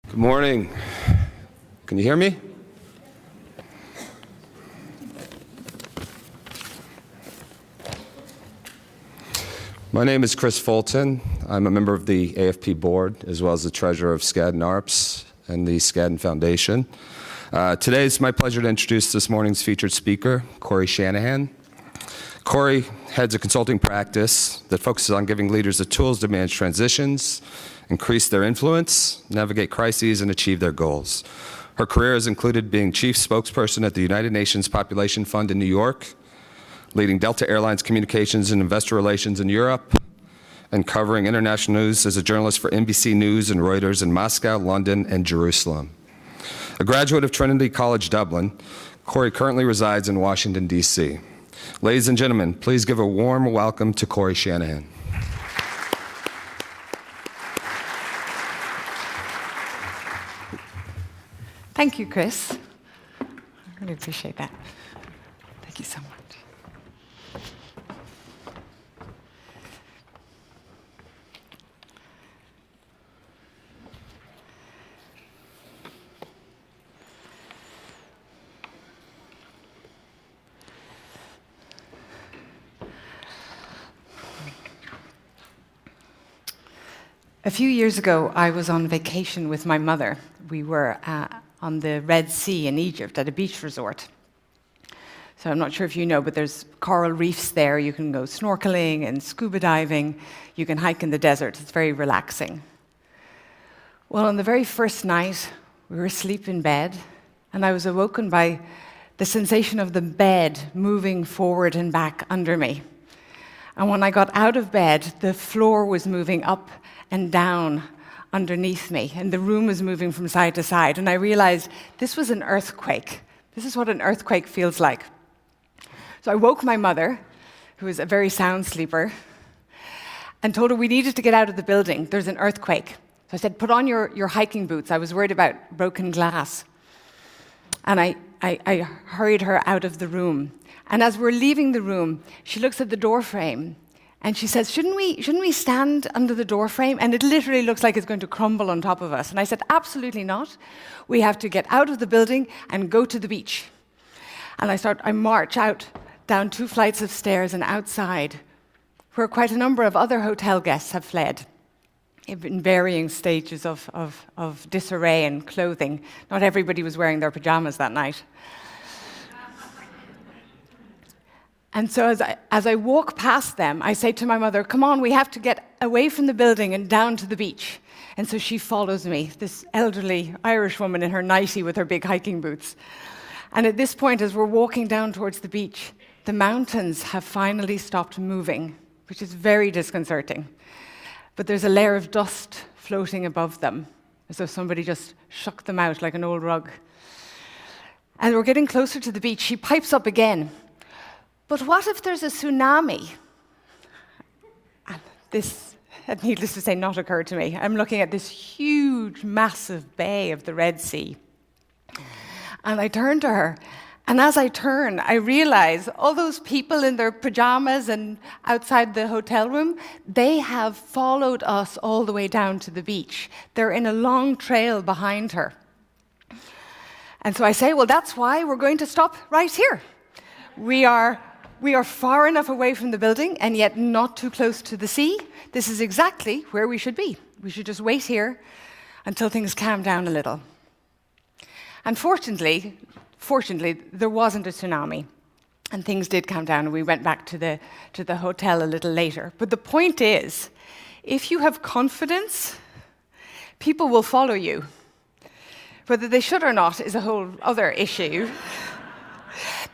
Good morning. Can you hear me? My name is Chris Fulton. I'm a member of the AFP board, as well as the treasurer of Skadden Arps and the Skadden Foundation. Today it's my pleasure to introduce this morning's featured speaker, Corey Shanahan. Corey heads a consulting practice that focuses on giving leaders the tools to manage transitions, increase their influence, navigate crises, and achieve their goals. Her career has included being chief spokesperson at the United Nations Population Fund in New York, leading Delta Airlines communications and investor relations in Europe, and covering international news as a journalist for NBC News and Reuters in Moscow, London, and Jerusalem. A graduate of Trinity College Dublin, Corey currently resides in Washington, D.C. Ladies and gentlemen, please give a warm welcome to Corey Shanahan. Thank you, Chris. I really appreciate that. Thank you so much. A few years ago, I was on vacation with my mother. We were on the Red Sea in Egypt at a beach resort. So I'm not sure if you know, but there's coral reefs there. You can go snorkeling and scuba diving. You can hike in the desert. It's very relaxing. Well, on the very first night, we were asleep in bed, and I was awoken by the sensation of the bed moving forward and back under me. And when I got out of bed, the floor was moving up and down underneath me, and the room was moving from side to side, and I realized this was an earthquake. This is what an earthquake feels like. So I woke my mother, who was a very sound sleeper, and told her we needed to get out of the building. There's an earthquake. So I said, put on your hiking boots. I was worried about broken glass. And I hurried her out of the room. And as we're leaving the room, she looks at the door frame, and she says, shouldn't we stand under the door frame? And it literally looks like it's going to crumble on top of us. And I said, absolutely not. We have to get out of the building and go to the beach. And I march out down 2 flights of stairs and outside, where quite a number of other hotel guests have fled in varying stages of disarray and clothing. Not everybody was wearing their pajamas that night. And so as I walk past them, I say to my mother, come on, we have to get away from the building and down to the beach. And so she follows me, this elderly Irish woman in her nightie with her big hiking boots. And at this point, as we're walking down towards the beach, the mountains have finally stopped moving, which is very disconcerting. But there's a layer of dust floating above them, as though somebody just shook them out like an old rug. And we're getting closer to the beach. She pipes up again. But what if there's a tsunami? And this had, needless to say, not occurred to me. I'm looking at this huge, massive bay of the Red Sea. And I turn to her, and as I turn, I realize all those people in their pajamas and outside the hotel room, they have followed us all the way down to the beach. They're in a long trail behind her. And so I say, well, that's why we're going to stop right here. We are far enough away from the building and yet not too close to the sea. This is exactly where we should be. We should just wait here until things calm down a little. And fortunately, there wasn't a tsunami, and things did calm down, and we went back to the hotel a little later. But the point is, if you have confidence, people will follow you. Whether they should or not is a whole other issue.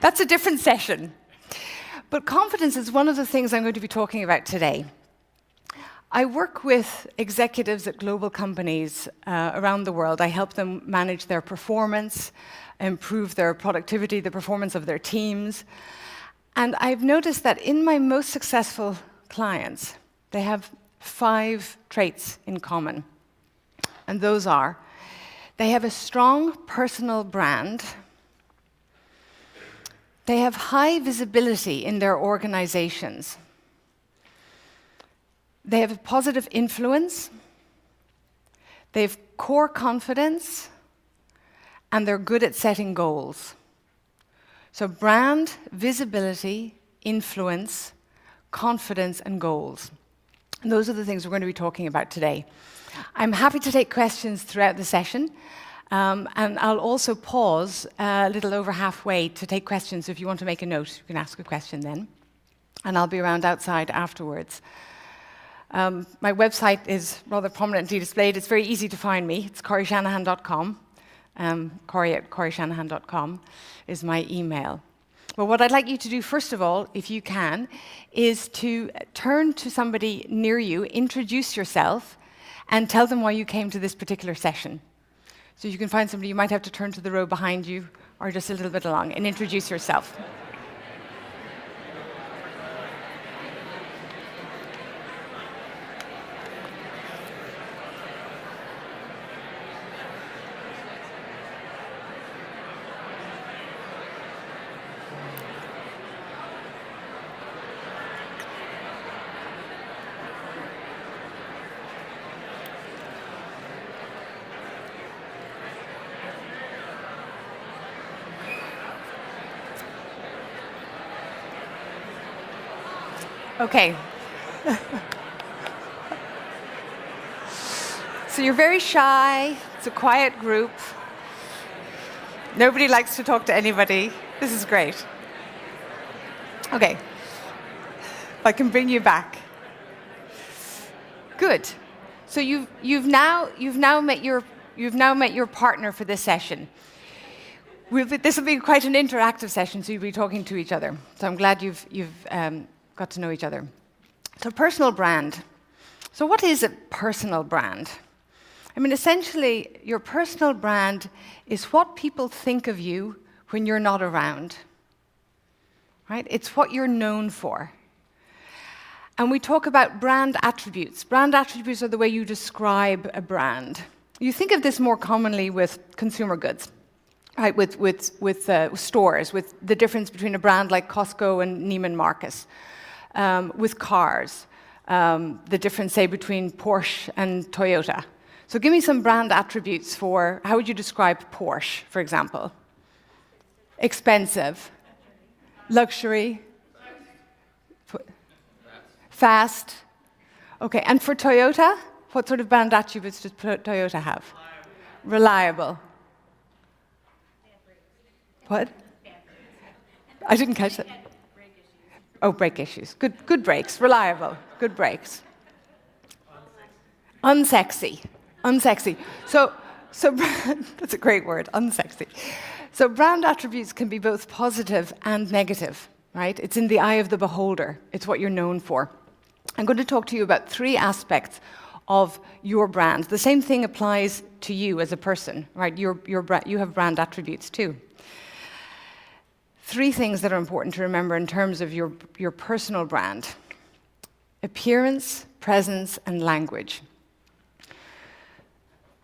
That's a different session. But confidence is one of the things I'm going to be talking about today. I work with executives at global companies around the world. I help them manage their performance, improve their productivity, the performance of their teams. And I've noticed that in my most successful clients, they have 5 traits in common. And those are, they have a strong personal brand. They have high visibility in their organizations. They have a positive influence. They have core confidence, and they're good at setting goals. So brand, visibility, influence, confidence, and goals. And those are the things we're going to be talking about today. I'm happy to take questions throughout the session, and I'll also pause a little over halfway to take questions. If you want to make a note, you can ask a question then. And I'll be around outside afterwards. My website is rather prominently displayed. It's very easy to find me. It's coreyshanahan.com. Corey@coreyshanahan.com is my email. But what I'd like you to do, first of all, if you can, is to turn to somebody near you, introduce yourself, and tell them why you came to this particular session. So you can find somebody, you might have to turn to the row behind you, or just a little bit along, and introduce yourself. Okay. So you're very shy. It's a quiet group. Nobody likes to talk to anybody. This is great. Okay. I can bring you back. Good. So you've now met your partner for this session. This will be quite an interactive session, so you'll be talking to each other. So I'm glad you've got to know each other. So personal brand. So what is a personal brand? I mean, essentially, your personal brand is what people think of you when you're not around. Right? It's what you're known for. And we talk about brand attributes. Brand attributes are the way you describe a brand. You think of this more commonly with consumer goods. Right, with stores, with the difference between a brand like Costco and Neiman Marcus. With cars, the difference, say, between Porsche and Toyota. So give me some brand attributes for, how would you describe Porsche, for example? Expensive. Luxury. Fast. Okay, and for Toyota, what sort of brand attributes does Toyota have? Reliable. What? I didn't catch that. Oh, brake issues. Good brakes. Reliable. Good brakes. Unsexy. So that's a great word. Unsexy. So brand attributes can be both positive and negative, right? It's in the eye of the beholder. It's what you're known for. I'm going to talk to you about 3 aspects of your brand. The same thing applies to you as a person, right? You have brand attributes too. 3 things that are important to remember in terms of your personal brand: appearance, presence, and language.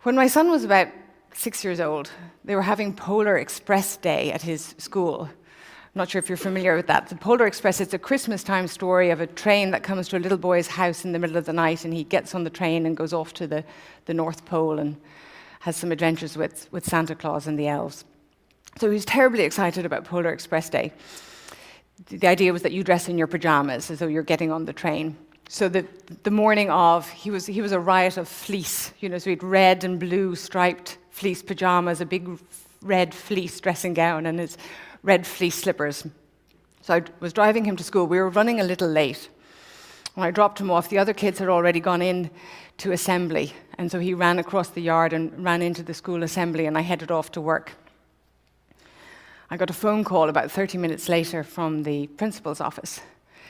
When my son was about 6 years old, they were having Polar Express Day at his school. I'm not sure if you're familiar with that. The Polar Express, it's a Christmas time story of a train that comes to a little boy's house in the middle of the night, and he gets on the train and goes off to the North Pole and has some adventures with Santa Claus and the elves. So he was terribly excited about Polar Express Day. The idea was that you dress in your pajamas as though you're getting on the train. So the morning of, he was a riot of fleece. So he had red and blue striped fleece pajamas, a big red fleece dressing gown, and his red fleece slippers. So I was driving him to school. We were running a little late. When I dropped him off, the other kids had already gone in to assembly, and so he ran across the yard and ran into the school assembly, and I headed off to work. I got a phone call about 30 minutes later from the principal's office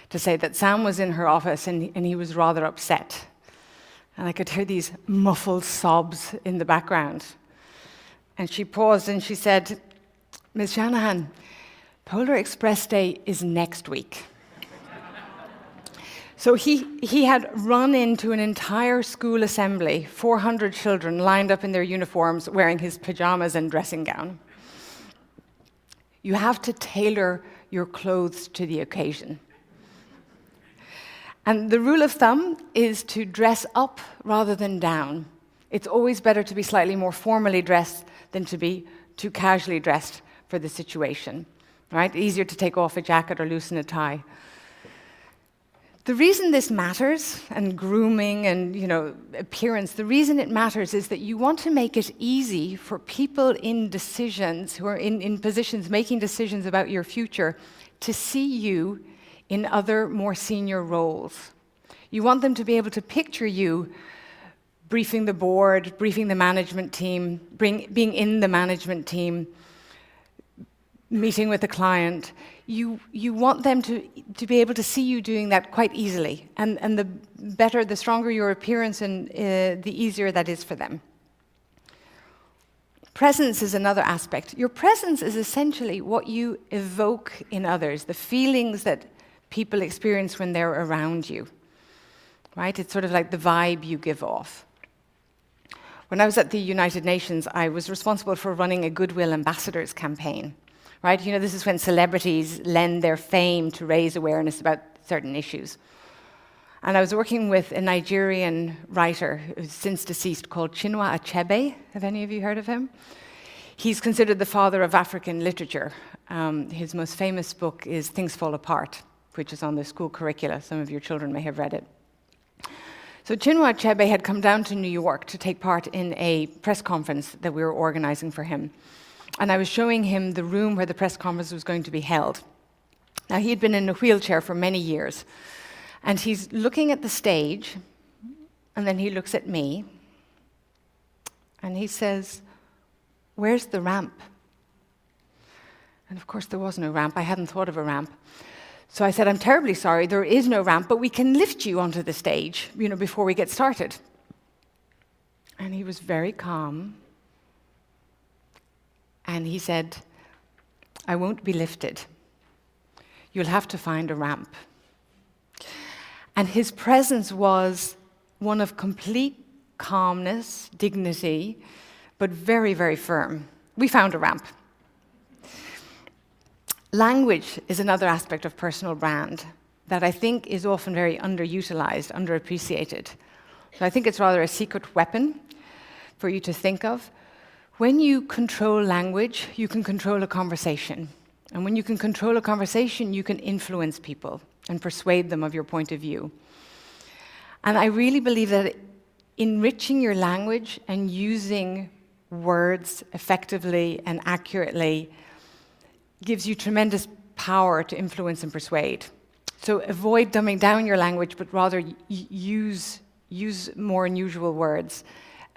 to say that Sam was in her office and he was rather upset. And I could hear these muffled sobs in the background. And she paused and she said, "Ms. Shanahan, Polar Express Day is next week." So he had run into an entire school assembly, 400 children lined up in their uniforms wearing his pajamas and dressing gown. You have to tailor your clothes to the occasion. And the rule of thumb is to dress up rather than down. It's always better to be slightly more formally dressed than to be too casually dressed for the situation, right? Easier to take off a jacket or loosen a tie. The reason this matters, and grooming and appearance, the reason it matters is that you want to make it easy for people in decisions, who are in positions making decisions about your future, to see you in other more senior roles. You want them to be able to picture you briefing the board, briefing the management team, being in the management team, meeting with the client. You want them to be able to see you doing that quite easily. And the better, the stronger your appearance, and the easier that is for them. Presence is another aspect. Your presence is essentially what you evoke in others, the feelings that people experience when they're around you. Right? It's sort of like the vibe you give off. When I was at the United Nations, I was responsible for running a Goodwill Ambassadors campaign. Right? This is when celebrities lend their fame to raise awareness about certain issues. And I was working with a Nigerian writer who's since deceased called Chinua Achebe. Have any of you heard of him? He's considered the father of African literature. His most famous book is Things Fall Apart, which is on the school curricula. Some of your children may have read it. So Chinua Achebe had come down to New York to take part in a press conference that we were organizing for him. And I was showing him the room where the press conference was going to be held. Now, he had been in a wheelchair for many years. And he's looking at the stage, and then he looks at me, and he says, "Where's the ramp?" And of course, there was no ramp. I hadn't thought of a ramp. So I said, "I'm terribly sorry, there is no ramp, but we can lift you onto the stage, before we get started." And he was very calm. And he said, "I won't be lifted. You'll have to find a ramp." And his presence was one of complete calmness, dignity, but very, very firm. We found a ramp. Language is another aspect of personal brand that I think is often very underutilized, underappreciated. So I think it's rather a secret weapon for you to think of. When you control language, you can control a conversation. And when you can control a conversation, you can influence people and persuade them of your point of view. And I really believe that enriching your language and using words effectively and accurately gives you tremendous power to influence and persuade. So avoid dumbing down your language, but rather use more unusual words.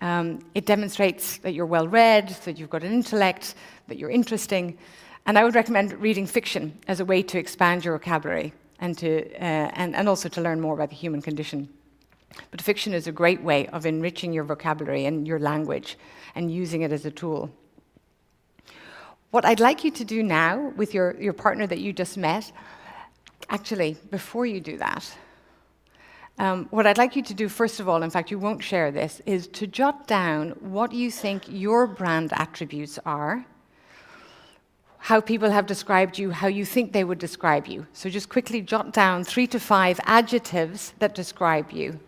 It demonstrates that you're well-read, that you've got an intellect, that you're interesting. And I would recommend reading fiction as a way to expand your vocabulary and also to learn more about the human condition. But fiction is a great way of enriching your vocabulary and your language and using it as a tool. What I'd like you to do now with your partner that you just met, actually, before you do that, what I'd like you to do, first of all, in fact, you won't share this, is to jot down what you think your brand attributes are, how people have described you, how you think they would describe you. So just quickly jot down 3 to 5 adjectives that describe you.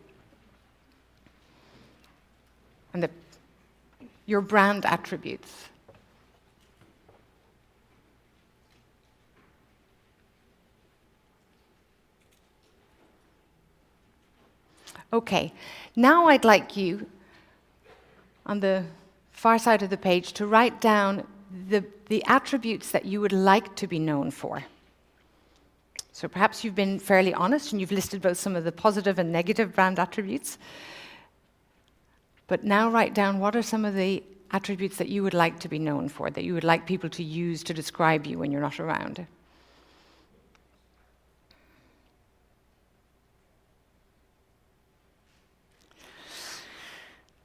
And your brand attributes. Okay, now I'd like you, on the far side of the page, to write down the attributes that you would like to be known for. So perhaps you've been fairly honest and you've listed both some of the positive and negative brand attributes. But now write down what are some of the attributes that you would like to be known for, that you would like people to use to describe you when you're not around.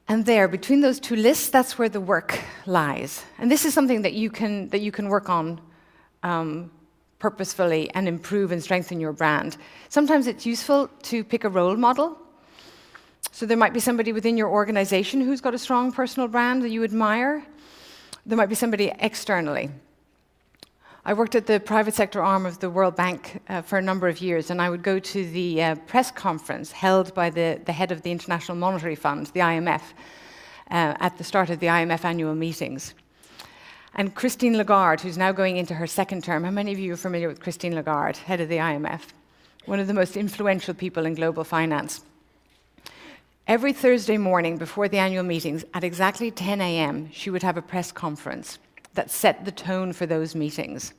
And there, between those two lists, that's where the work lies. And this is something that you can work on purposefully and improve and strengthen your brand. Sometimes it's useful to pick a role model. So there might be somebody within your organization who's got a strong personal brand that you admire. There might be somebody externally. I worked at the private sector arm of the World Bank for a number of years, and I would go to the press conference held by the head of the International Monetary Fund, the IMF, at the start of the IMF annual meetings. And Christine Lagarde, who's now going into her second term, how many of you are familiar with Christine Lagarde, head of the IMF? One of the most influential people in global finance. Every Thursday morning before the annual meetings, at exactly 10 a.m., she would have a press conference that set the tone for those meetings.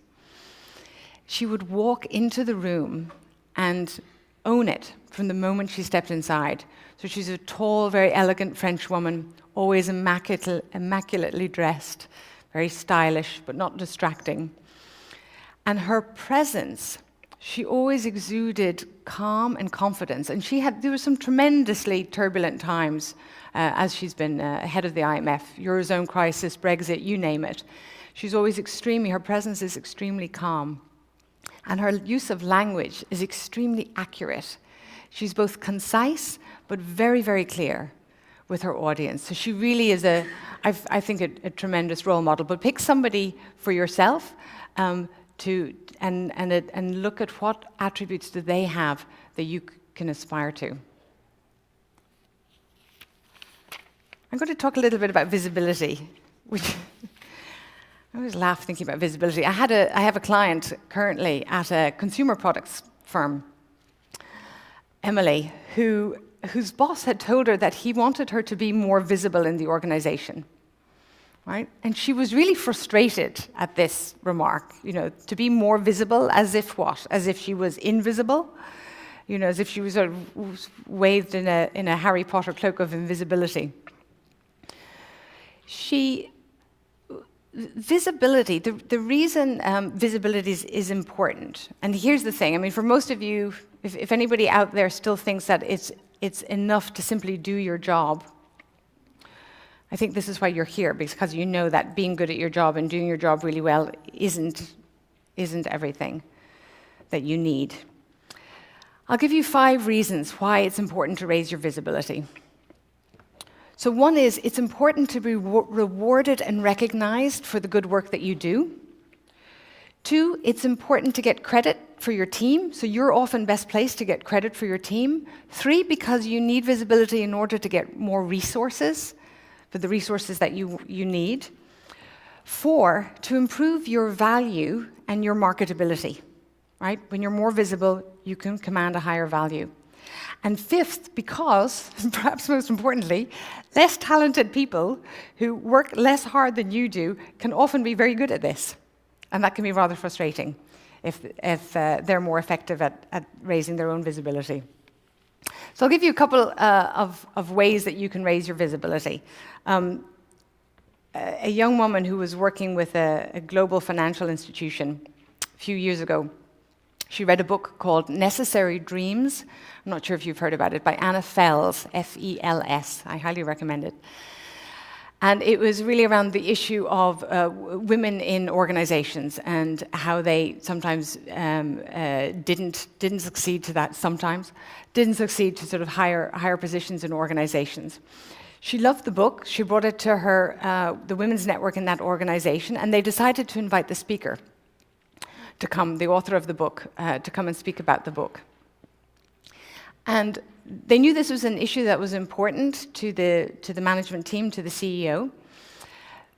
She would walk into the room and own it from the moment she stepped inside. So she's a tall, very elegant French woman, always immaculately dressed, very stylish, but not distracting. And her presence, she always exuded calm and confidence. And there were some tremendously turbulent times as she's been head of the IMF, Eurozone crisis, Brexit, you name it. Her presence is extremely calm. And her use of language is extremely accurate. She's both concise, but very, very clear with her audience. So she really is I think, a tremendous role model. But pick somebody for yourself and look at what attributes do they have that you can aspire to. I'm going to talk a little bit about visibility, which I always laugh thinking about visibility. I have a client currently at a consumer products firm, Emily, whose boss had told her that he wanted her to be more visible in the organization. Right? And she was really frustrated at this remark, to be more visible, as if what? As if she was invisible, as if she was sort of waved in a Harry Potter cloak of invisibility. Visibility, the reason visibility is important, and here's the thing, I mean, for most of you, if anybody out there still thinks that it's enough to simply do your job, I think this is why you're here, because you know that being good at your job and doing your job really well isn't everything that you need. I'll give you 5 reasons why it's important to raise your visibility. So one is, it's important to be rewarded and recognized for the good work that you do. 2, it's important to get credit for your team, so you're often best placed to get credit for your team. 3, because you need visibility in order to get more resources, for the resources that you need. 4, to improve your value and your marketability, right? When you're more visible, you can command a higher value. And 5th, because, perhaps most importantly, less talented people who work less hard than you do can often be very good at this. And that can be rather frustrating if they're more effective at raising their own visibility. So I'll give you a couple of ways that you can raise your visibility. A young woman who was working with a global financial institution a few years ago, she read a book called Necessary Dreams. I'm not sure if you've heard about it, by Anna Fels, F-E-L-S. I highly recommend it. And it was really around the issue of women in organizations and how they sometimes didn't succeed to that, didn't succeed to sort of higher positions in organizations. She loved the book. She brought it to the women's network in that organization, and they decided to invite the speaker to come, the author of the book, to come and speak about the book. And they knew this was an issue that was important to the management team, to the CEO.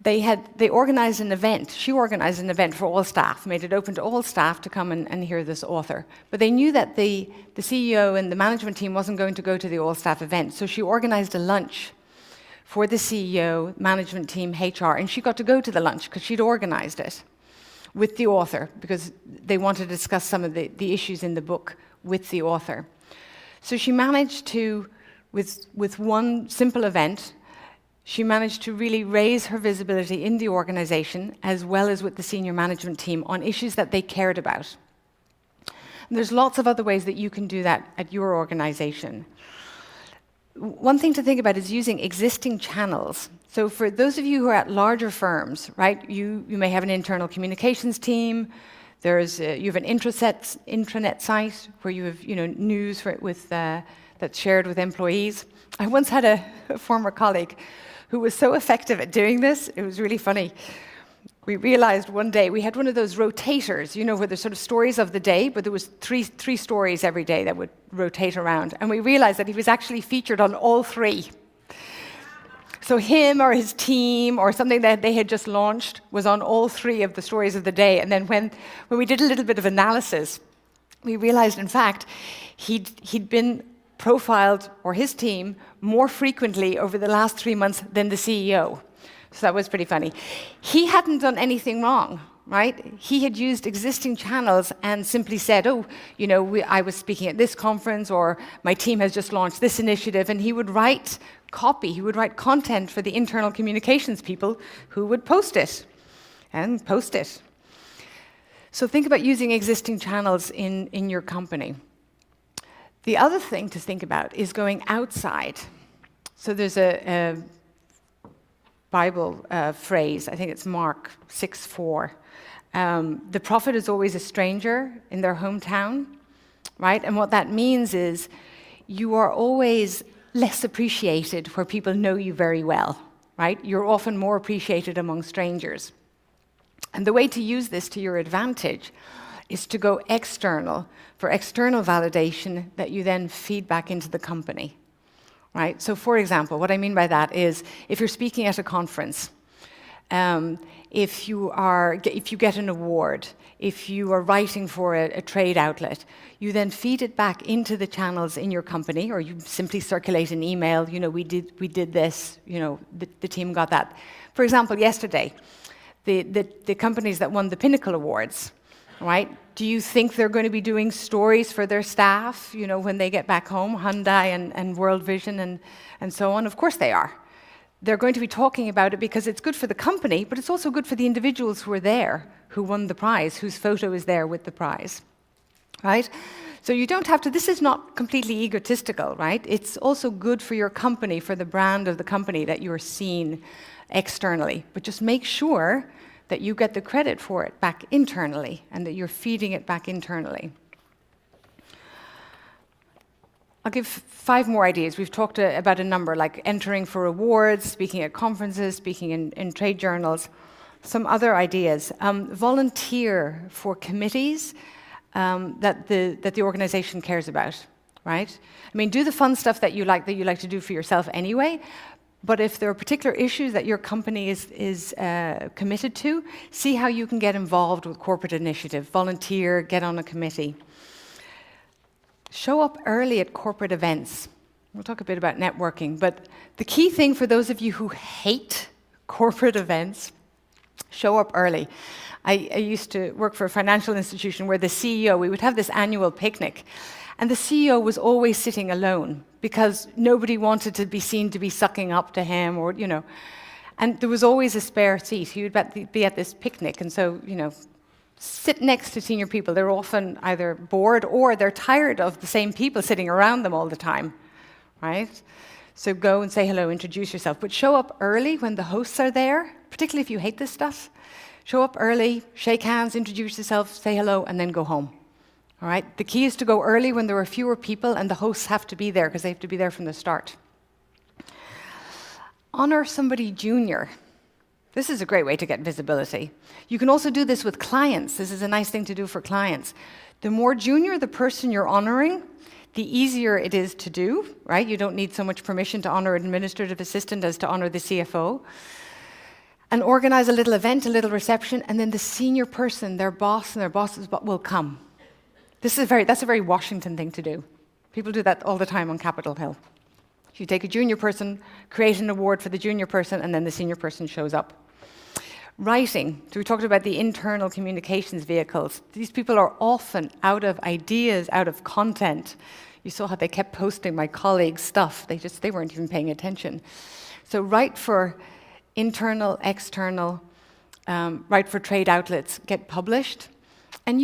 They organized an event. She organized an event for all staff, made it open to all staff to come and hear this author. But they knew that the CEO and the management team wasn't going to go to the all-staff event, so she organized a lunch for the CEO, management team, HR, and she got to go to the lunch because she'd organized it with the author because they wanted to discuss some of the issues in the book with the author. So she managed to, with one simple event, she managed to really raise her visibility in the organization as well as with the senior management team on issues that they cared about. And there's lots of other ways that you can do that at your organization. One thing to think about is using existing channels. So for those of you who are at larger firms, right, you may have an internal communications team. You have an intranet site where you have news that's shared with employees. I once had a former colleague who was so effective at doing this, it was really funny. We realized one day we had one of those rotators, where there's sort of stories of the day, but there was three stories every day that would rotate around. And we realized that he was actually featured on all 3. So him or his team or something that they had just launched was on all 3 of the stories of the day. And then when we did a little bit of analysis, we realized, in fact, he'd been profiled, or his team, more frequently over the last 3 months than the CEO. So that was pretty funny. He hadn't done anything wrong, right? He had used existing channels and simply said, oh, I was speaking at this conference, or my team has just launched this initiative, and he would write copy, he would write content for the internal communications people who would post it and post it. So think about using existing channels in your company. The other thing to think about is going outside. So there's a Bible phrase, I think it's Mark 6:4. The prophet is always a stranger in their hometown, right? And what that means is you are always less appreciated where people know you very well, right? You're often more appreciated among strangers. And the way to use this to your advantage is to go external for external validation that you then feed back into the company, right? So for example, what I mean by that is if you're speaking at a conference, if you get an award, if you are writing for a trade outlet, you then feed it back into the channels in your company, or you simply circulate an email, we did this, the team got that. For example, yesterday, the companies that won the Pinnacle Awards, right? Do you think they're going to be doing stories for their staff, when they get back home, Hyundai and World Vision and so on? Of course they are. They're going to be talking about it because it's good for the company, but it's also good for the individuals who are there, who won the prize, whose photo is there with the prize, right? So you don't have to, this is not completely egotistical, right? It's also good for your company, for the brand of the company that you're seen externally. But just make sure that you get the credit for it back internally and that you're feeding it back internally. I'll give 5 more ideas. We've talked about a number, like entering for awards, speaking at conferences, speaking in trade journals. Some other ideas. Volunteer for committees that the organization cares about, right? I mean, do the fun stuff that you like to do for yourself anyway, but if there are particular issues that your company is committed to, see how you can get involved with corporate initiative. Volunteer, get on a committee. Show up early at corporate events. We'll talk a bit about networking, but the key thing for those of you who hate corporate events, show up early. I used to work for a financial institution where the CEO, we would have this annual picnic, and the CEO was always sitting alone because nobody wanted to be seen to be sucking up to him, or, and there was always a spare seat. He would be at this picnic, and so, sit next to senior people. They're often either bored or they're tired of the same people sitting around them all the time, right? So go and say hello, introduce yourself, but show up early when the hosts are there, particularly if you hate this stuff. Show up early, shake hands, introduce yourself, say hello, and then go home. All right? The key is to go early when there are fewer people and the hosts have to be there because they have to be there from the start. Honor somebody junior. This is a great way to get visibility. You can also do this with clients. This is a nice thing to do for clients. The more junior the person you're honoring, the easier it is to do, right? You don't need so much permission to honor an administrative assistant as to honor the CFO. And organize a little event, a little reception, and then the senior person, their boss and their boss's boss will come. That's a very Washington thing to do. People do that all the time on Capitol Hill. You take a junior person, create an award for the junior person, and then the senior person shows up. Writing. So we talked about the internal communications vehicles. These people are often out of ideas, out of content. You saw how they kept posting my colleagues' stuff. They weren't even paying attention. So write for internal, external, write for trade outlets, get published. And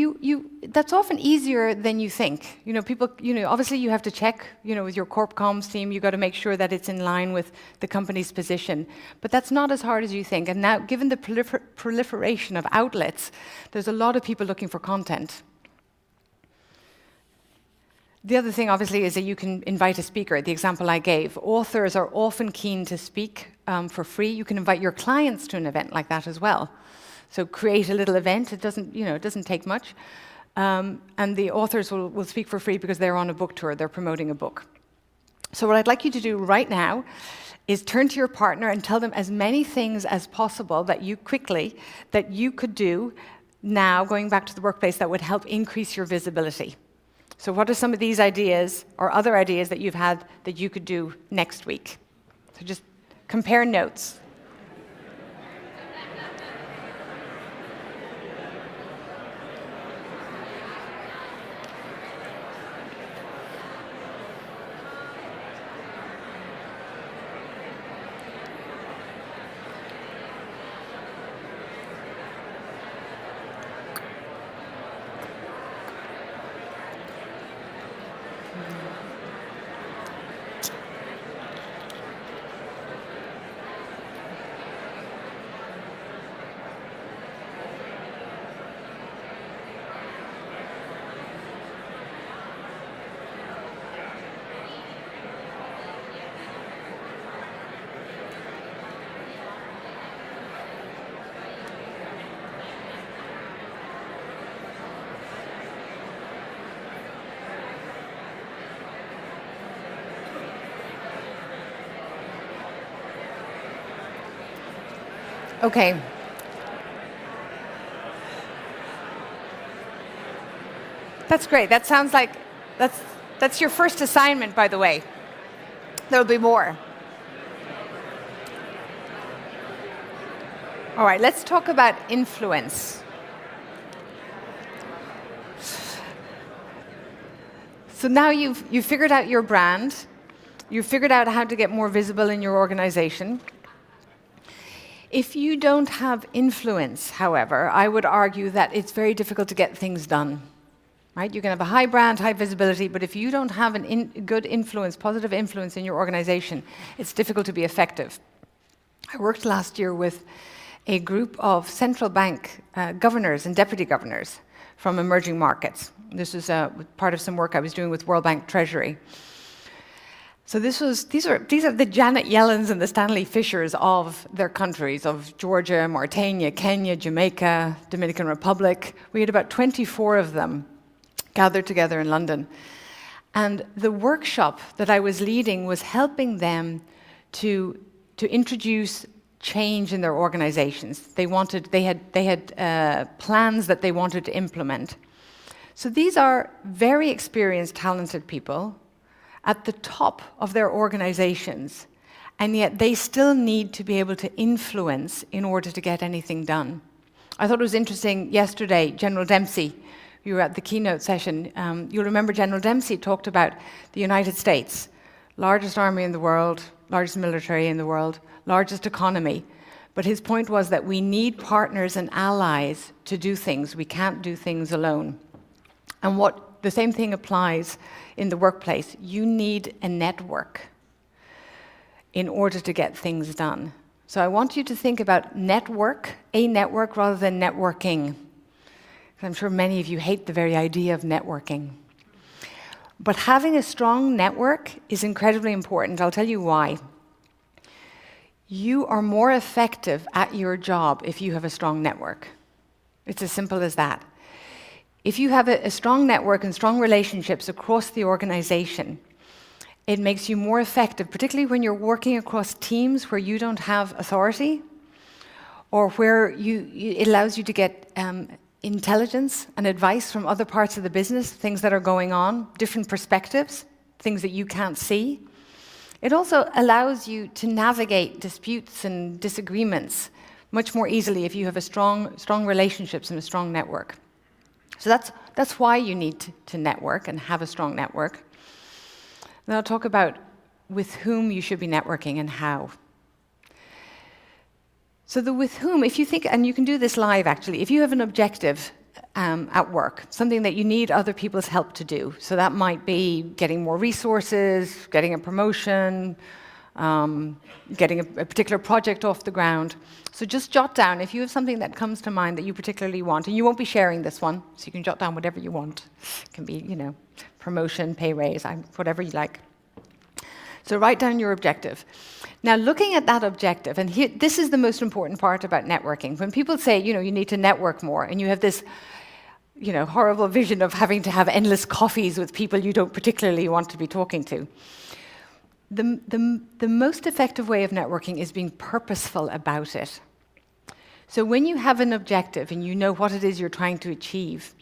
that's often easier than you think. People, obviously you have to check, with your corp comms team, you've got to make sure that it's in line with the company's position. But that's not as hard as you think. And now, given the proliferation of outlets, there's a lot of people looking for content. The other thing, obviously, is that you can invite a speaker, the example I gave. Authors are often keen to speak for free. You can invite your clients to an event like that as well. So create a little event. It doesn't take much. And the authors will speak for free because they're on a book tour. They're promoting a book. So what I'd like you to do right now is turn to your partner and tell them as many things as possible that you could do now, going back to the workplace, that would help increase your visibility. So what are some of these ideas or other ideas that you've had that you could do next week? So just compare notes. Okay. That's great. That sounds like that's your first assignment, by the way. There'll be more. All right, let's talk about influence. So now you've figured out your brand. You've figured out how to get more visible in your organization. If you don't have influence, however, I would argue that it's very difficult to get things done. Right? You can have a high brand, high visibility, but if you don't have a good influence, positive influence in your organization, it's difficult to be effective. I worked last year with a group of central bank governors and deputy governors from emerging markets. This was part of some work I was doing with World Bank Treasury. So these are the Janet Yellens and the Stanley Fishers of their countries, of Georgia, Mauritania, Kenya, Jamaica, Dominican Republic. We had about 24 of them gathered together in London. And the workshop that I was leading was helping them to introduce change in their organizations. They had plans that they wanted to implement. So these are very experienced, talented people at the top of their organizations, and yet they still need to be able to influence in order to get anything done. I thought it was interesting yesterday, General Dempsey, you were at the keynote session, you'll remember General Dempsey talked about the United States, largest army in the world, largest military in the world, largest economy. But his point was that we need partners and allies to do things. We can't do things alone. And the same thing applies in the workplace. You need a network in order to get things done. So I want you to think about a network rather than networking. I'm sure many of you hate the very idea of networking. But having a strong network is incredibly important. I'll tell you why. You are more effective at your job if you have a strong network. It's as simple as that. If you have a strong network and strong relationships across the organization, it makes you more effective, particularly when you're working across teams where you don't have authority, or where it allows you to get intelligence and advice from other parts of the business, things that are going on, different perspectives, things that you can't see. It also allows you to navigate disputes and disagreements much more easily if you have a strong relationships and a strong network. So that's why you need to network and have a strong network. Then I'll talk about with whom you should be networking and how. So the with whom, if you think, and you can do this live actually, if you have an objective at work, something that you need other people's help to do, so that might be getting more resources, getting a promotion, getting a particular project off the ground. So just jot down, if you have something that comes to mind that you particularly want, and you won't be sharing this one, so you can jot down whatever you want. It can be, promotion, pay raise, whatever you like. So write down your objective. Now, looking at that objective, and this is the most important part about networking. When people say, you need to network more, and you have this, horrible vision of having to have endless coffees with people you don't particularly want to be talking to. The most effective way of networking is being purposeful about it. So when you have an objective and you know what it is you're trying to achieve,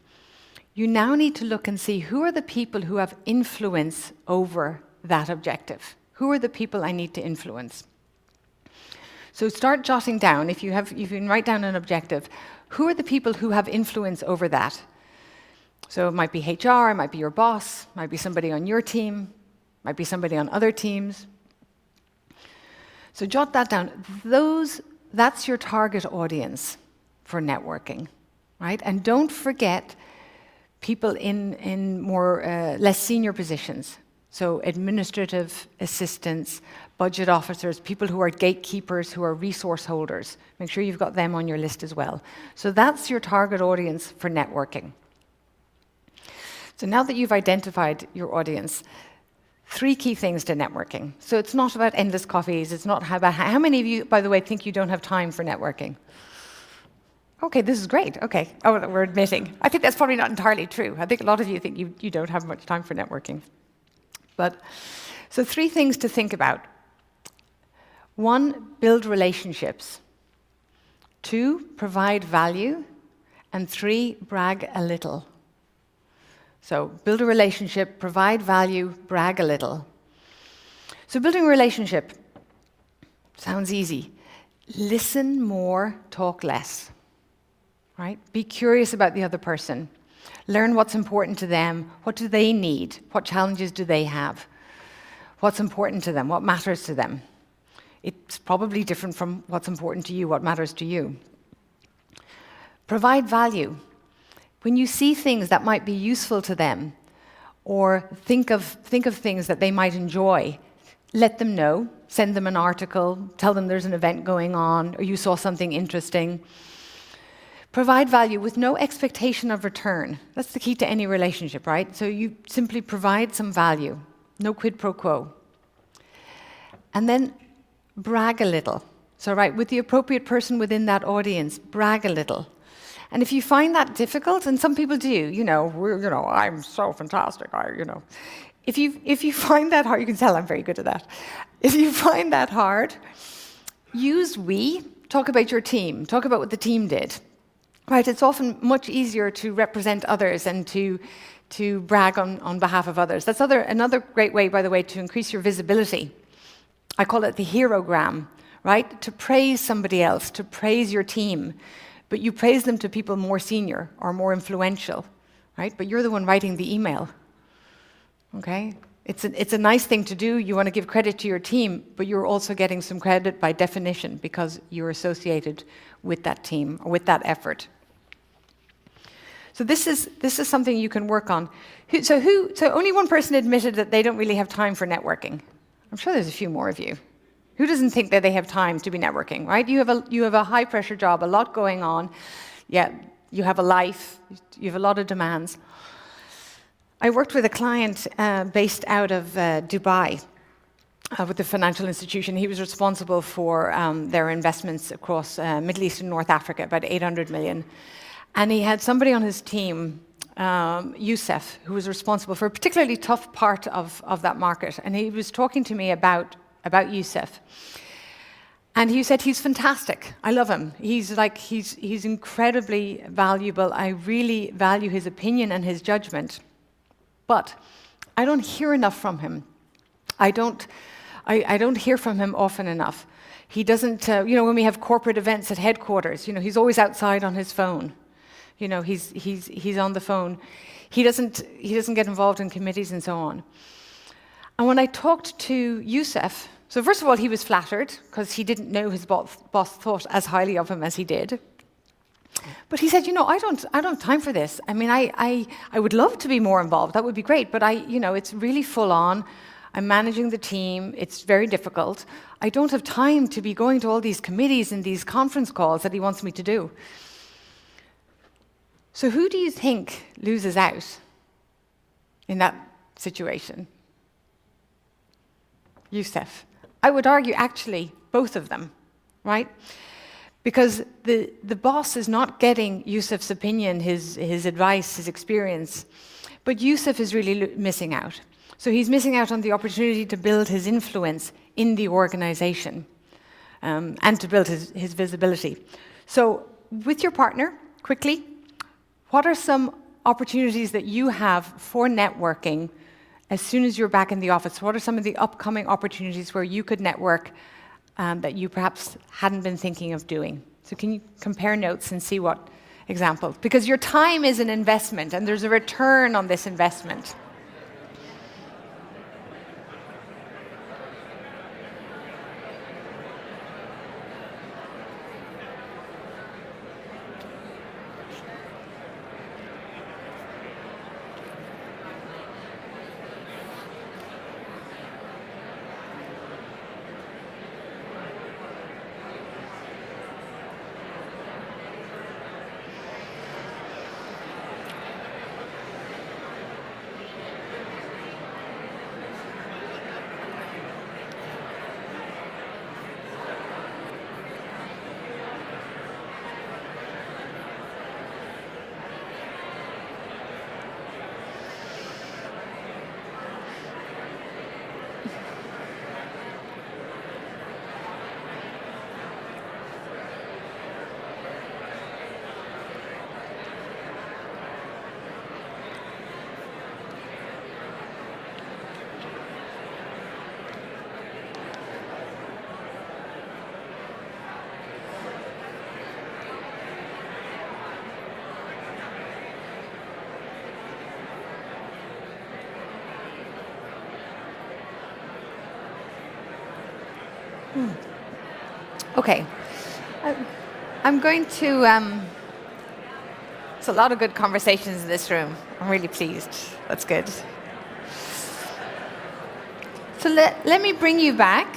you now need to look and see who are the people who have influence over that objective. Who are the people I need to influence? So start jotting down, if you can write down an objective, who are the people who have influence over that? So it might be HR, it might be your boss, it might be somebody on your team, it might be somebody on other teams. So jot that down. That's your target audience for networking, right? And don't forget people in more less senior positions. So administrative assistants, budget officers, people who are gatekeepers, who are resource holders. Make sure you've got them on your list as well. So that's your target audience for networking. So now that you've identified your audience, 3 key things to networking. So it's not about endless coffees. It's not about how many of you, by the way, think you don't have time for networking? Okay, this is great. Okay. Oh, we're admitting. I think that's probably not entirely true. I think a lot of you think you don't have much time for networking. So 3 things to think about. 1, build relationships. 2, provide value. And 3, brag a little. So build a relationship, provide value, brag a little. So building a relationship sounds easy. Listen more, talk less. Right? Be curious about the other person. Learn what's important to them. What do they need? What challenges do they have? What's important to them? What matters to them? It's probably different from what's important to you, what matters to you. Provide value. When you see things that might be useful to them, or think of things that they might enjoy, let them know. Send them an article. Tell them there's an event going on, or you saw something interesting. Provide value with no expectation of return. That's the key to any relationship, right? So you simply provide some value. No quid pro quo. And then brag a little. So, right, with the appropriate person within that audience, brag a little. And if you find that difficult, and some people do, I'm so fantastic, If you find that hard, you can tell I'm very good at that. If you find that hard, use we. Talk about your team. Talk about what the team did. Right? It's often much easier to represent others and to brag on behalf of others. That's another great way, by the way, to increase your visibility. I call it the herogram, right? To praise somebody else, to praise your team. But you praise them to people more senior or more influential, right? But you're the one writing the email, okay? It's a nice thing to do. You want to give credit to your team, but you're also getting some credit by definition because you're associated with that team or with that effort. So this is something you can work on. So only one person admitted that they don't really have time for networking. I'm sure there's a few more of you. Who doesn't think that they have time to be networking, right? You have a high-pressure job, a lot going on. Yeah, you have a life. You have a lot of demands. I worked with a client based out of Dubai with a financial institution. He was responsible for their investments across Middle East and North Africa, about 800 million. And he had somebody on his team, Youssef, who was responsible for a particularly tough part of that market. And he was talking to me about Youssef. And he said, he's fantastic. I love him. He's incredibly valuable. I really value his opinion and his judgment. But I don't hear enough from him. I don't hear from him often enough. He doesn't, when we have corporate events at headquarters, he's always outside on his phone. He's on the phone. He doesn't get involved in committees and so on. And when I talked to Youssef, so first of all, he was flattered because he didn't know his boss thought as highly of him as he did. But he said, I don't have time for this. I mean, I would love to be more involved. That would be great. But it's really full on. I'm managing the team. It's very difficult. I don't have time to be going to all these committees and these conference calls that he wants me to do. So who do you think loses out in that situation? Youssef. I would argue, actually, both of them, right? Because the boss is not getting Youssef's opinion, his advice, his experience, but Youssef is really missing out. So he's missing out on the opportunity to build his influence in the organization and to build his visibility. So with your partner, quickly, what are some opportunities that you have for networking as soon as you're back in the office? What are some of the upcoming opportunities where you could network that you perhaps hadn't been thinking of doing? So can you compare notes and see what examples? Because your time is an investment, and there's a return on this investment. Okay. I'm going to... It's a lot of good conversations in this room. I'm really pleased. That's good. So let me bring you back.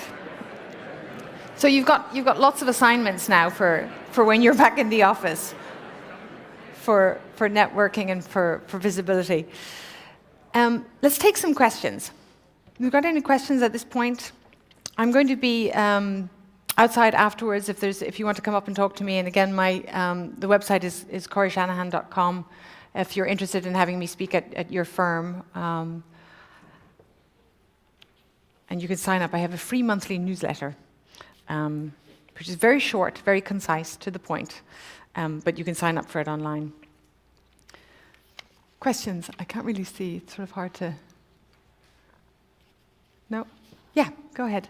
So you've got lots of assignments now for when you're back in the office, for networking and for visibility. Let's take some questions. Have you got any questions at this point? I'm going to be outside afterwards if you want to come up and talk to me. And again, the website is coryshanahan.com if you're interested in having me speak at your firm. And you can sign up. I have a free monthly newsletter, which is very short, very concise, to the point. But you can sign up for it online. Questions? I can't really see. It's sort of hard to... No? Yeah, go ahead.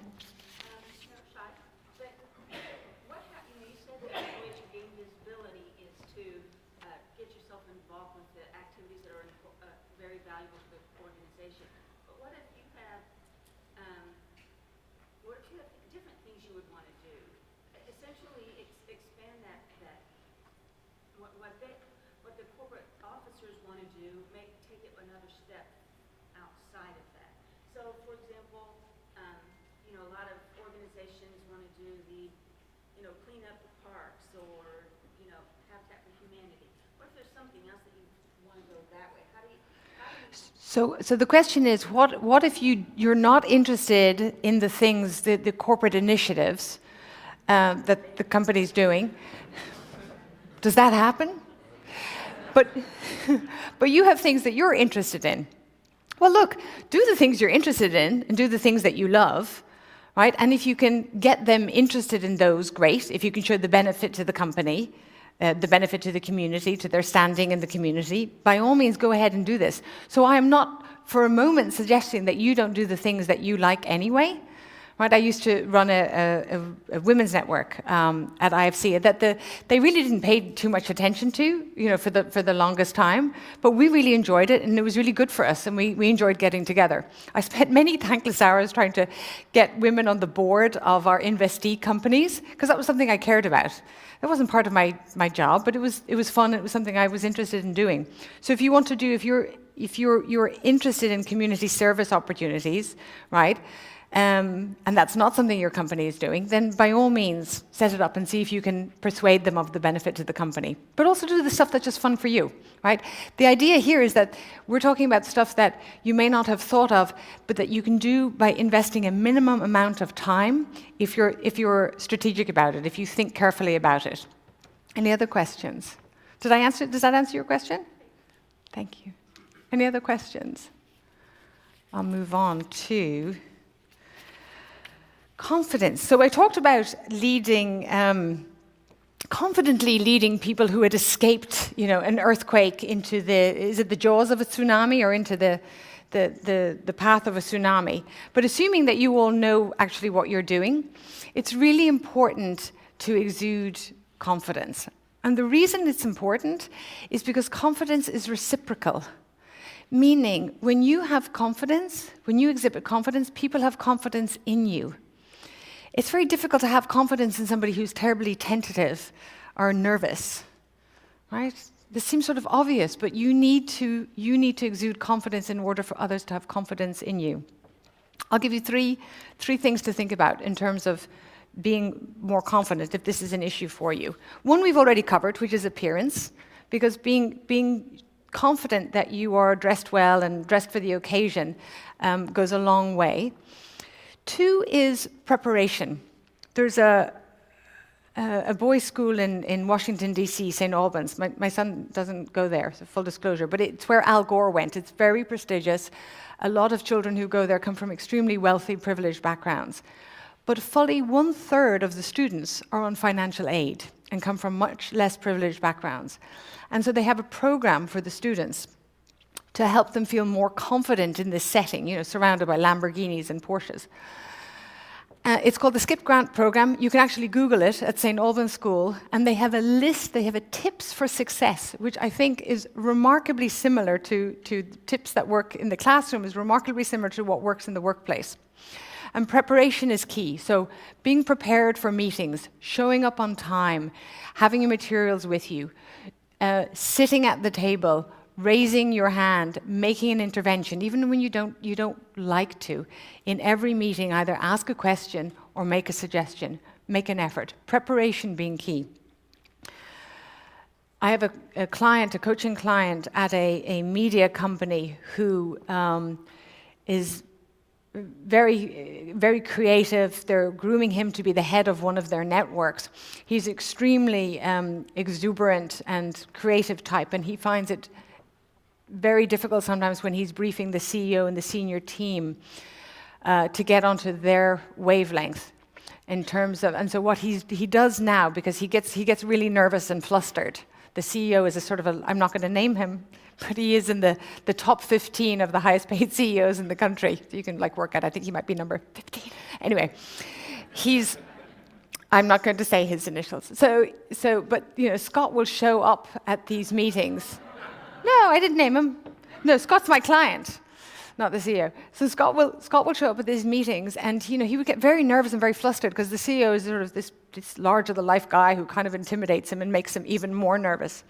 What the corporate officers want to do, take it another step outside of that. So, for example, a lot of organizations want to do clean up the parks or, Habitat for Humanity. What if there's something else that you want to go that way? How do you So the question is, what if you're not interested in the things, the corporate initiatives that the company's doing? Does that happen? But you have things that you're interested in. Well, look, do the things you're interested in and do the things that you love, right? And if you can get them interested in those, great. If you can show the benefit to the company, the benefit to the community, to their standing in the community, by all means, go ahead and do this. So I am not for a moment suggesting that you don't do the things that you like anyway. Right, I used to run a women's network at IFC that they really didn't pay too much attention to, for the longest time. But we really enjoyed it, and it was really good for us, and we enjoyed getting together. I spent many thankless hours trying to get women on the board of our investee companies, because that was something I cared about. It wasn't part of my job, but it was fun. It was something I was interested in doing. So if you want to do, if you're interested in community service opportunities, right? And that's not something your company is doing, then by all means, set it up and see if you can persuade them of the benefit to the company. But also do the stuff that's just fun for you, right? The idea here is that we're talking about stuff that you may not have thought of, but that you can do by investing a minimum amount of time if you're strategic about it, if you think carefully about it. Any other questions? Does that answer your question? Thank you. Any other questions? I'll move on to confidence. So I talked about leading, confidently leading people who had escaped, an earthquake into is it the jaws of a tsunami or into the path of a tsunami. But assuming that you all know actually what you're doing, it's really important to exude confidence. And the reason it's important is because confidence is reciprocal. Meaning, when you have confidence, when you exhibit confidence, people have confidence in you. It's very difficult to have confidence in somebody who's terribly tentative or nervous, right? This seems sort of obvious, but you need to exude confidence in order for others to have confidence in you. I'll give you three things to think about in terms of being more confident if this is an issue for you. One we've already covered, which is appearance, because being confident that you are dressed well and dressed for the occasion goes a long way. Two is preparation. There's a boys' school in Washington, D.C., St. Albans. My son doesn't go there, so full disclosure, but it's where Al Gore went. It's very prestigious. A lot of children who go there come from extremely wealthy, privileged backgrounds. But fully 1/3 of the students are on financial aid and come from much less privileged backgrounds. And so they have a program for the students to help them feel more confident in this setting, surrounded by Lamborghinis and Porsches. It's called the Skip Grant Program. You can actually Google it at St. Albans School, and they have a list, they have a tips for success, which I think is remarkably similar to tips that work in the classroom, is remarkably similar to what works in the workplace. And preparation is key. So being prepared for meetings, showing up on time, having your materials with you, sitting at the table, raising your hand, making an intervention, even when you don't like to. In every meeting, either ask a question or make a suggestion. Make an effort. Preparation being key. I have a client, a coaching client at a media company who is very, very creative. They're grooming him to be the head of one of their networks. He's extremely exuberant and creative type, and he finds it very difficult sometimes when he's briefing the CEO and the senior team to get onto their wavelength in terms of. And so what he does now, because he gets really nervous and flustered. The CEO is a sort of I'm not going to name him, but he is in the top 15 of the highest paid CEOs in the country. So you can work out, I think he might be number 15. Anyway, I'm not going to say his initials. But Scott will show up at these meetings. No, I didn't name him. No, Scott's my client, not the CEO. So Scott will show up at these meetings, and he would get very nervous and very flustered because the CEO is sort of this larger-than-life guy who kind of intimidates him and makes him even more nervous.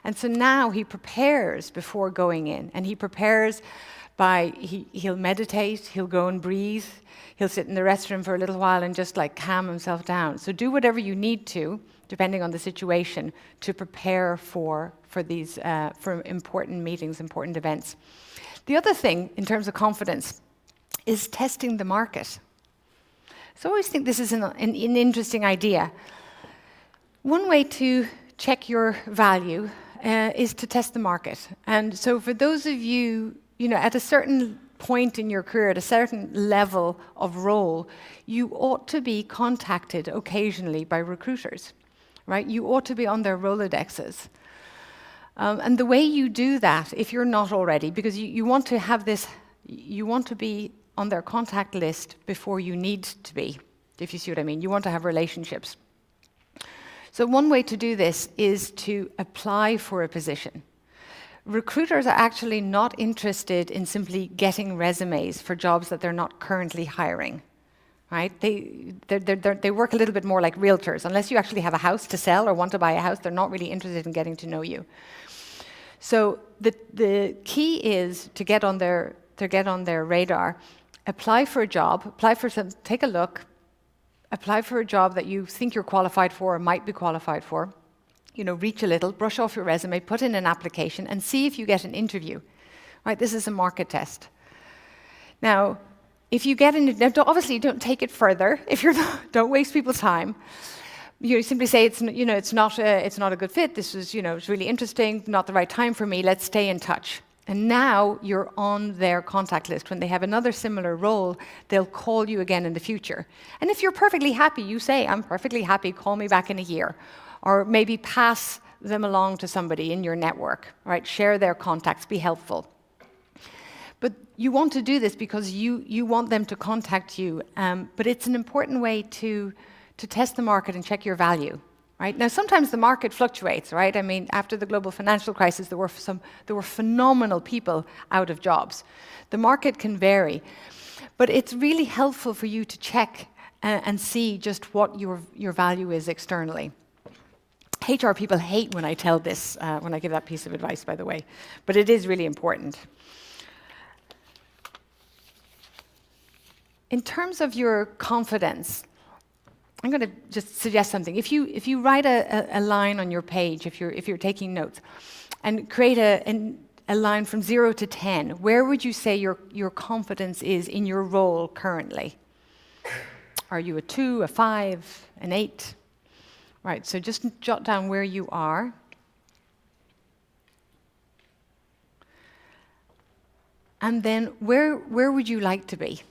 And so now he prepares before going in, and he prepares by he'll meditate, he'll go and breathe, he'll sit in the restroom for a little while and just calm himself down. So do whatever you need to, depending on the situation, to prepare for these for important meetings, important events. The other thing in terms of confidence is testing the market. So I always think this is an interesting idea. One way to check your value is to test the market. And so for those of you, at a certain point in your career, at a certain level of role, you ought to be contacted occasionally by recruiters, right? You ought to be on their Rolodexes. And the way you do that, if you're not already, because you want to have this, you want to be on their contact list before you need to be, if you see what I mean. You want to have relationships. So one way to do this is to apply for a position. Recruiters are actually not interested in simply getting resumes for jobs that they're not currently hiring. Right? They work a little bit more like realtors. Unless you actually have a house to sell or want to buy a house, they're not really interested in getting to know you. So the key is to get on their radar, apply for a job, take a look, apply for a job that you think you're qualified for or might be qualified for. Reach a little, brush off your resume, put in an application, and see if you get an interview. Right? This is a market test. Now, if you get in, obviously don't take it further. If you're not, don't waste people's time. You simply say it's not a good fit. This was it's really interesting, not the right time for me. Let's stay in touch. And now you're on their contact list. When they have another similar role, they'll call you again in the future. And if you're perfectly happy, you say, I'm perfectly happy, call me back in a year. Or maybe pass them along to somebody in your network, right? Share their contacts, be helpful. But you want to do this because you want them to contact you. But it's an important way to test the market and check your value. Right? Now, sometimes the market fluctuates, right? I mean, after the global financial crisis, there were phenomenal people out of jobs. The market can vary, but it's really helpful for you to check and see just what your value is externally. HR people hate when I tell this, when I give that piece of advice, by the way, but it is really important. In terms of your confidence, I'm going to just suggest something. If you write a line on your page, if you're taking notes, and create a line from 0 to 10, where would you say your confidence is in your role currently? Are you a 2, a 5, an 8? Right, so just jot down where you are. And then where would you like to be?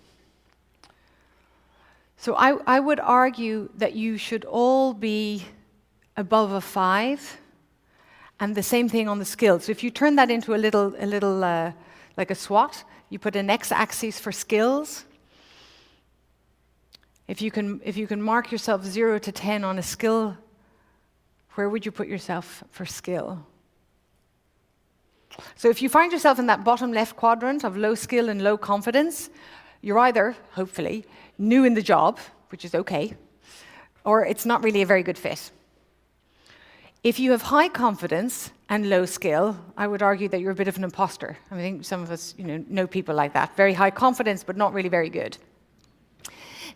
So I would argue that you should all be above a 5, and the same thing on the skills. So if you turn that into a little like a SWOT, you put an x-axis for skills. If you can mark yourself 0 to 10 on a skill, where would you put yourself for skill? So if you find yourself in that bottom left quadrant of low skill and low confidence, you're either, hopefully, new in the job, which is okay, or it's not really a very good fit. If you have high confidence and low skill, I would argue that you're a bit of an imposter. I think some of us know people like that. Very high confidence, but not really very good.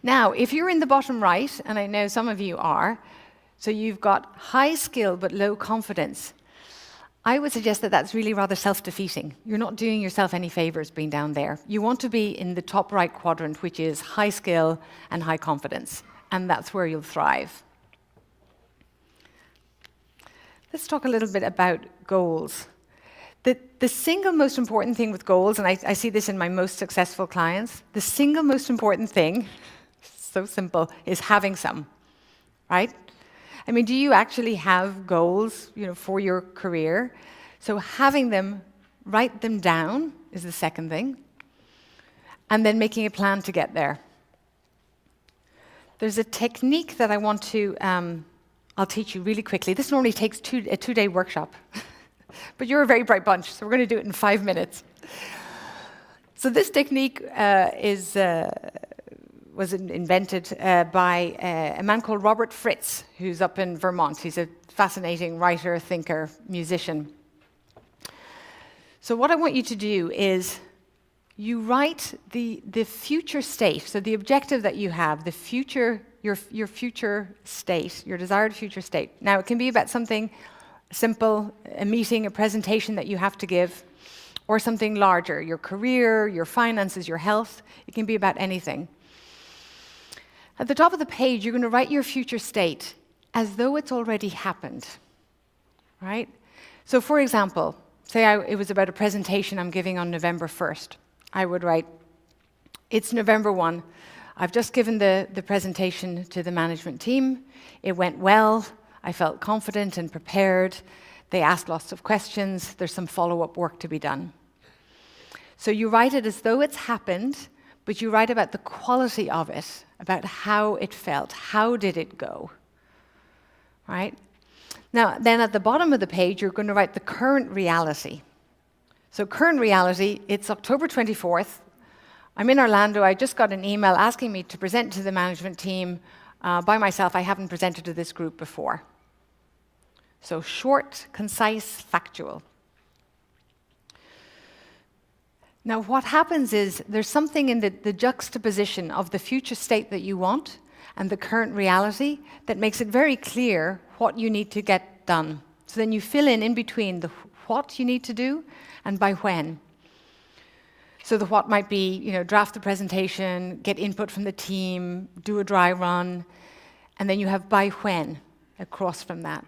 Now, if you're in the bottom right, and I know some of you are, so you've got high skill but low confidence, I would suggest that that's really rather self-defeating. You're not doing yourself any favors being down there. You want to be in the top right quadrant, which is high skill and high confidence, and that's where you'll thrive. Let's talk a little bit about goals. The single most important thing with goals, and I see this in my most successful clients, the single most important thing, so simple, is having some, right? I mean, do you actually have goals, for your career? So having them, write them down is the second thing, and then making a plan to get there. There's a technique that I want to, I'll teach you really quickly. This normally takes a 2-day workshop, but you're a very bright bunch, so we're going to do it in 5 minutes. So this technique was invented by a man called Robert Fritz, who's up in Vermont. He's a fascinating writer, thinker, musician. So what I want you to do is you write the future state, so the objective that you have, the future, your future state, your desired future state. Now, it can be about something simple, a meeting, a presentation that you have to give, or something larger, your career, your finances, your health. It can be about anything. At the top of the page, you're going to write your future state as though it's already happened, right? So for example, say it was about a presentation I'm giving on November 1st. I would write, it's November 1. I've just given the presentation to the management team. It went well. I felt confident and prepared. They asked lots of questions. There's some follow-up work to be done. So you write it as though it's happened, but you write about the quality of it, about how it felt, how did it go, right? Now, then at the bottom of the page, you're going to write the current reality. So current reality, it's October 24th. I'm in Orlando. I just got an email asking me to present to the management team by myself. I haven't presented to this group before. So short, concise, factual. Now, what happens is there's something in the juxtaposition of the future state that you want and the current reality that makes it very clear what you need to get done. So then you fill in between the what you need to do and by when. So the what might be, draft the presentation, get input from the team, do a dry run, and then you have by when across from that.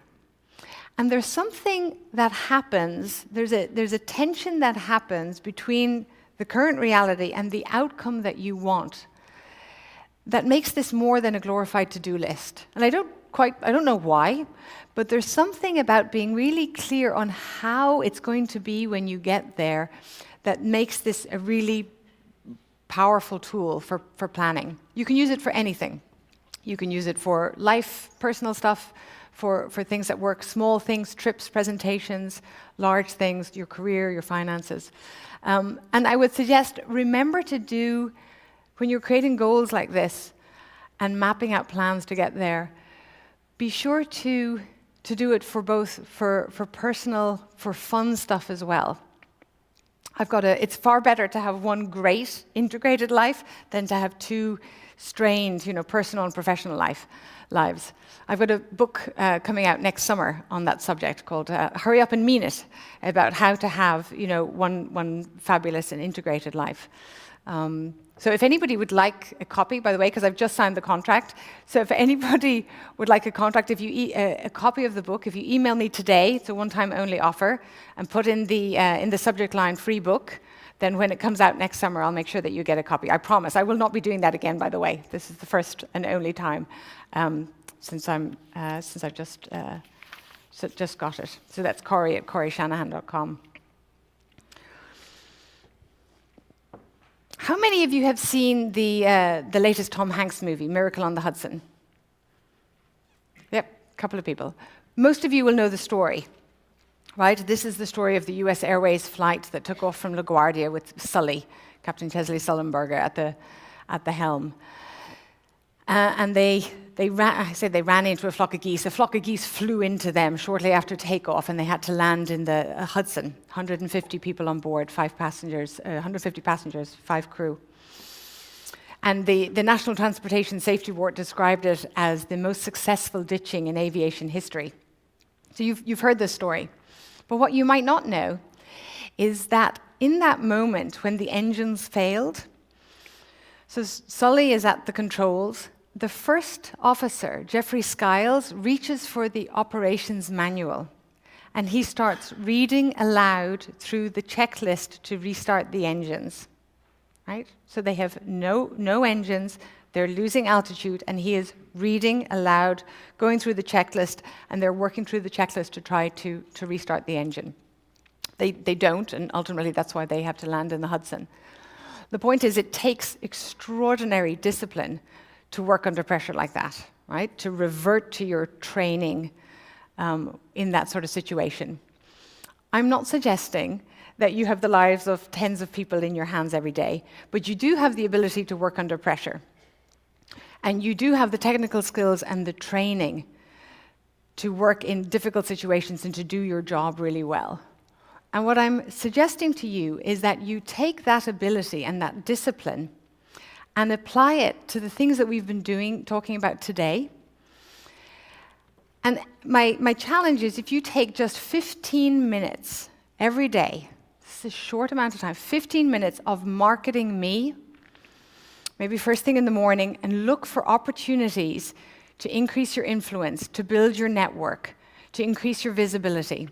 And there's something that happens, there's a tension that happens between the current reality and the outcome that you want that makes this more than a glorified to-do list. And I don't know why, but there's something about being really clear on how it's going to be when you get there that makes this a really powerful tool for planning. You can use it for anything. You can use it for life, personal stuff, for things that work, small things, trips, presentations, large things, your career, your finances. And I would suggest, remember to do, when you're creating goals like this and mapping out plans to get there, be sure to do it for both, for personal, for fun stuff as well. It's far better to have one great integrated life than to have two strained, personal and professional lives. I've got a book coming out next summer on that subject called Hurry Up and Mean It, about how to have, one fabulous and integrated life. So if anybody would like a copy, by the way, because I've just signed the contract, so if anybody would like a contract, a copy of the book, if you email me today, it's a one-time only offer, and put in the subject line free book, then when it comes out next summer, I'll make sure that you get a copy. I promise. I will not be doing that again, by the way. This is the first and only time since I've just got it. So that's Corey at CoreyShanahan.com. How many of you have seen the latest Tom Hanks movie, Miracle on the Hudson? Yep, a couple of people. Most of you will know the story, right? This is the story of the US Airways flight that took off from LaGuardia with Sully, Captain Chesley Sullenberger at the helm. And they ran into a flock of geese. A flock of geese flew into them shortly after takeoff, and they had to land in the Hudson. 150 people on board, 150 passengers, 5 crew. And the National Transportation Safety Board described it as the most successful ditching in aviation history. So you've heard this story. But what you might not know is that in that moment when the engines failed, so Sully is at the controls, the first officer, Jeffrey Skiles, reaches for the operations manual, and he starts reading aloud through the checklist to restart the engines, right? So they have no engines, they're losing altitude, and he is reading aloud, going through the checklist, and they're working through the checklist to try to restart the engine. They don't, and ultimately that's why they have to land in the Hudson. The point is, it takes extraordinary discipline to work under pressure like that, right? To revert to your training in that sort of situation. I'm not suggesting that you have the lives of tens of people in your hands every day, but you do have the ability to work under pressure. And you do have the technical skills and the training to work in difficult situations and to do your job really well. And what I'm suggesting to you is that you take that ability and that discipline and apply it to the things that we've been talking about today. And my challenge is, if you take just 15 minutes every day, this is a short amount of time, 15 minutes of marketing me, maybe first thing in the morning, and look for opportunities to increase your influence, to build your network, to increase your visibility.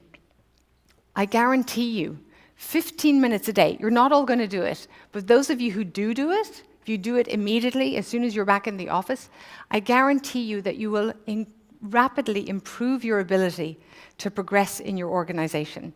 I guarantee you, 15 minutes a day, you're not all going to do it, but those of you who do it, if you do it immediately, as soon as you're back in the office, I guarantee you that you will rapidly improve your ability to progress in your organization.